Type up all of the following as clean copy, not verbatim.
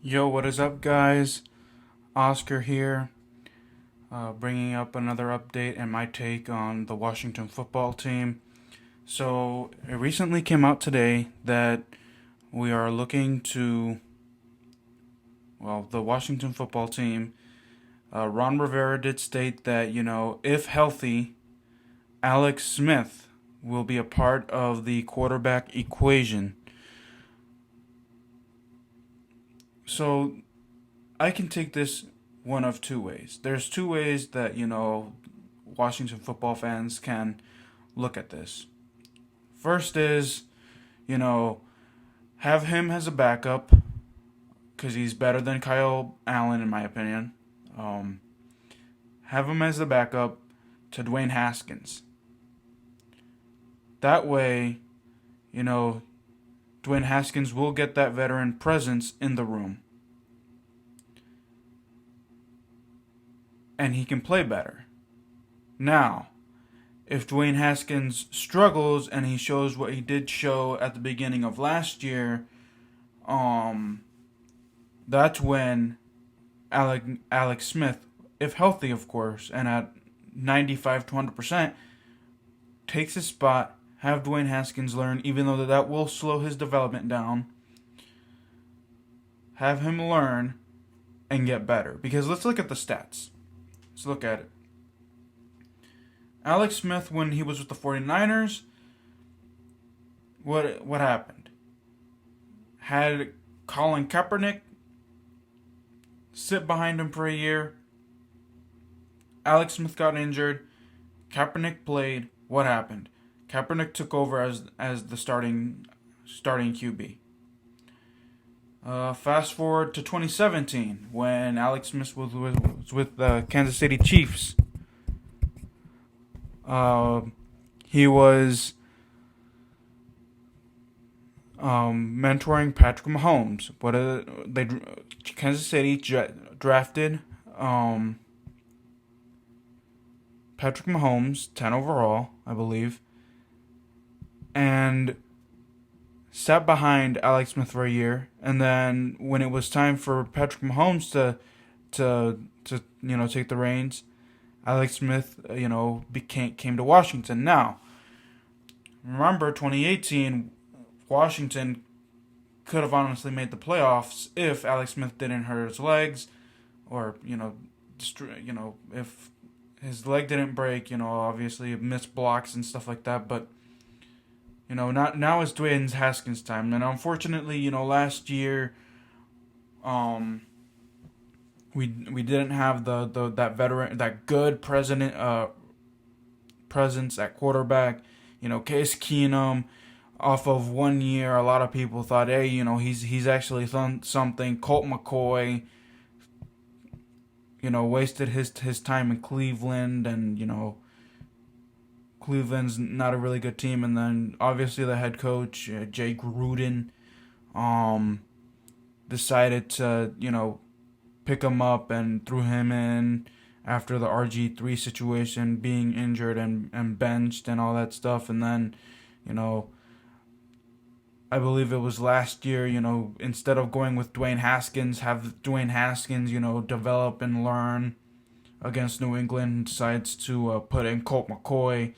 Yo, what is up, guys? Oscar here, bringing up another update and my take on the Washington football team. So, it recently came out today that we are looking to, the Washington football team. Ron Rivera did state that, if healthy, Alex Smith will be a part of the quarterback equation. So, I can take this one of two ways. There's two ways that, Washington football fans can look at this. First is, you know, have him as a backup because he's better than Kyle Allen, in my opinion. Um, have him as the backup to Dwayne Haskins. That way, you know, Dwayne Haskins will get that veteran presence in the room. And he can play better. Now, if Dwayne Haskins struggles and he shows what he did show at the beginning of last year, that's when Alex Smith, if healthy, of course, and at 95 to 100%, takes his spot. Have Dwayne Haskins learn, even though that will slow his development down. Have him learn and get better. Because let's look at the stats. Let's look at it. Alex Smith, when he was with the 49ers, what happened? Had Colin Kaepernick sit behind him for a year. Alex Smith got injured. Kaepernick played. What happened? Kaepernick took over as the starting QB. Fast forward to 2017 when Alex Smith was with the Kansas City Chiefs. He was mentoring Patrick Mahomes. Kansas City drafted Patrick Mahomes, 10 overall, I believe, and sat behind Alex Smith for a year. And then when it was time for Patrick Mahomes to take the reins, Alex Smith came to Washington. Now, remember 2018, Washington could have honestly made the playoffs if Alex Smith didn't hurt his legs, or if his leg didn't break. Obviously missed blocks and stuff like that. But not now is Dwayne Haskins' time, and unfortunately, last year, we didn't have that veteran, that good presence at quarterback. Case Keenum, off of 1 year, a lot of people thought, hey, he's actually something. Colt McCoy, wasted his time in Cleveland, and Cleveland's not a really good team. And then obviously the head coach, Jay Gruden, decided to pick him up and threw him in after the RG3 situation, being injured and benched and all that stuff. And then I believe it was last year, instead of going with Dwayne Haskins, have Dwayne Haskins, develop and learn against New England, decides to put in Colt McCoy,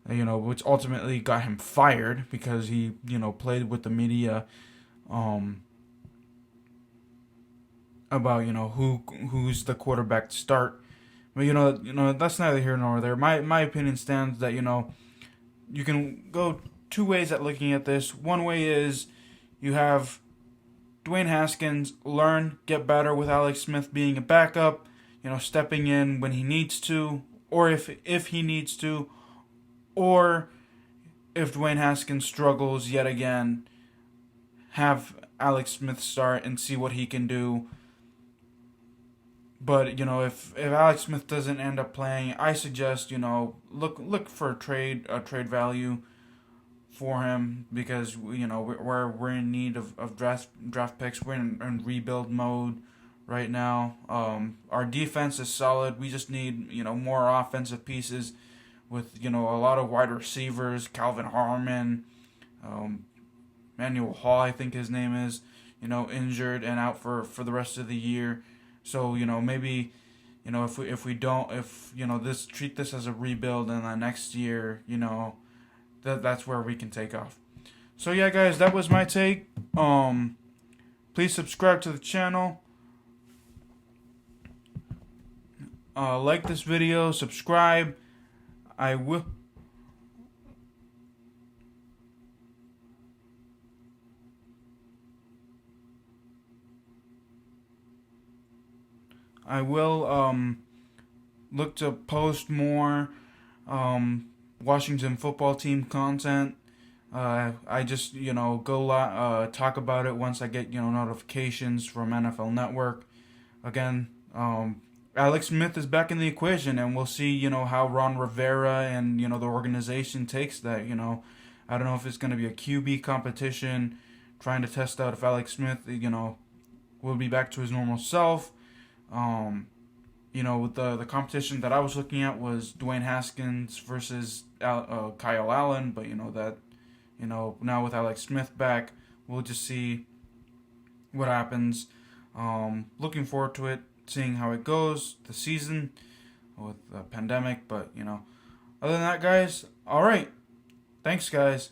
which ultimately got him fired because he, played with the media about, who's the quarterback to start. But, that's neither here nor there. My opinion stands that, you can go two ways at looking at this. One way is you have Dwayne Haskins learn, get better with Alex Smith being a backup, stepping in when he needs to, or if he needs to, or if Dwayne Haskins struggles yet again, have Alex Smith start and see what he can do. But if Alex Smith doesn't end up playing, I suggest look for a trade value for him, because we're in need of draft picks. We're in rebuild mode right now. Our defense is solid. We just need more offensive pieces with a lot of wide receivers. Calvin Harmon, Manuel Hall, I think his name is. injured and out for the rest of the year. So maybe if this treat this as a rebuild, and then next year that's where we can take off. So yeah, guys, that was my take. Please subscribe to the channel. Like this video, subscribe. I will look to post more Washington football team content. I just talk about it once I get notifications from NFL Network. Again, Alex Smith is back in the equation, and we'll see how Ron Rivera and the organization takes that. I don't know if it's going to be a QB competition, trying to test out if Alex Smith will be back to his normal self. With the competition that I was looking at was Dwayne Haskins versus Kyle Allen, but now with Alex Smith back, we'll just see what happens. Looking forward to it, seeing how it goes the season with the pandemic, but other than that, guys, all right, thanks, guys.